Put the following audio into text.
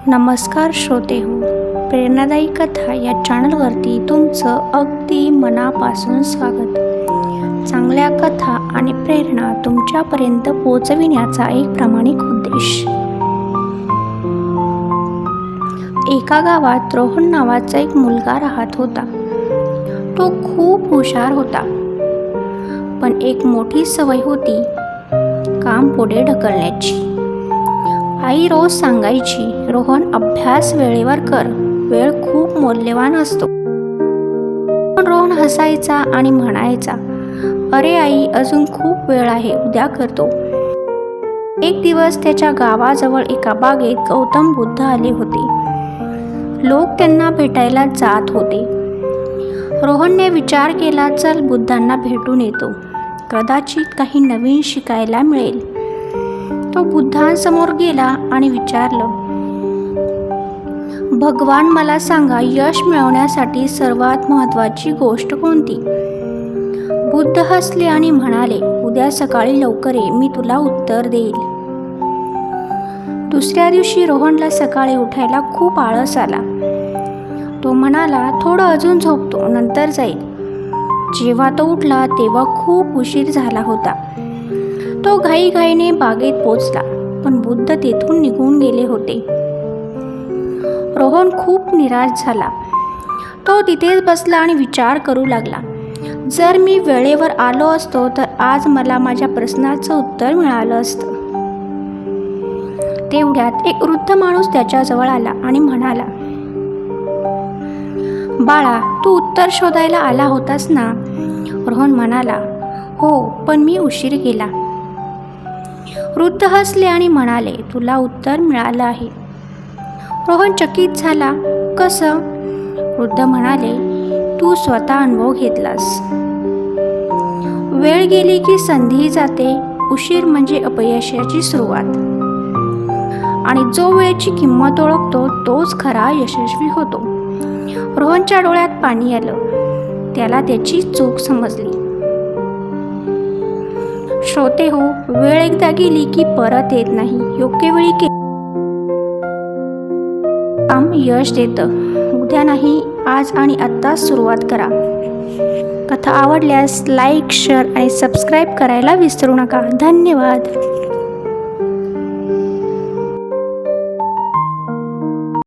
नमस्कार श्रोते हो, प्रेरणादायी कथा या चॅनलवरती तुमचं अगदी मनापासून स्वागत. चांगल्या कथा आणि प्रेरणा तुमच्यापर्यंत पोहोचविण्याचा एक प्रामाणिक उद्देश. एका गावात रोहन नावाचा एक मुलगा राहत होता. तो खूप हुशार होता, पण एक मोठी सवय होती काम पुढे ढकलण्याची. आई रोज सांगायची, रोहन अभ्यास वेळेवर कर, वेळ खूप मौल्यवान असतो. पण रोहन हसायचा आणि म्हणायचा, अरे आई, अजून खूप वेळ आहे, उद्या करतो. एक दिवस त्याच्या गावाजवळ एका बागेत गौतम बुद्ध आले होते. लोक त्यांना भेटायला जात होते. रोहनने विचार केला, चल बुद्धांना भेटून येतो, कदाचित काही नवीन शिकायला मिळेल. तो बुद्धांसमोर गेला आणि विचारलं, भगवान, मला सांगा, यश मिळवण्यासाठी सर्वात महत्त्वाची गोष्ट कोणती? बुद्ध हसले आणि म्हणाले, उद्या सकाळी लवकर ये, मी तुला उत्तर देईल. दुसऱ्या दिवशी रोहनला सकाळी उठायला खूप आळस आला. तो म्हणाला, थोडं अजून झोपतो, नंतर जाईल. जेव्हा तो उठला तेव्हा खूप उशीर झाला होता. तो घाईघाईने बागेत पोचला, पण बुद्ध तेथून निघून गेले होते. रोहन खूप निराश झाला. तो तिथेच बसला आणि विचार करू लागला, जर मी वेळेवर आलो असतो तर आज मला माझ्या प्रश्नाचं उत्तर मिळालं असतं. तेवढ्यात एक वृद्ध माणूस त्याच्याजवळ आला आणि म्हणाला, बाळा, तू उत्तर शोधायला आला होतास ना? रोहन म्हणाला, हो, पण मी उशीर केला. वृद्ध हसले आणि म्हणाले, तुला उत्तर मिळालं आहे. रोहन चकित झाला, कसं? वृद्ध म्हणाले, तू स्वतः अनुभव घेतलास. वेळ गेली की संधी जाते, उशीर म्हणजे अपयशाची सुरुवात. आणि जो वेळेची किंमत ओळखतो तोच खरा यशस्वी होतो. रोहनच्या डोळ्यात पाणी आलं. त्याला त्याची चूक समजली. श्रोते हो, वेळ एकदा गेली की परत येत नाही. योग्य वेळी काम यश देतं. उद्या नाही, आज आणि आत्ताच सुरुवात करा. कथा आवडल्यास लाईक, शेअर आणि सबस्क्राईब करायला विसरू नका. धन्यवाद.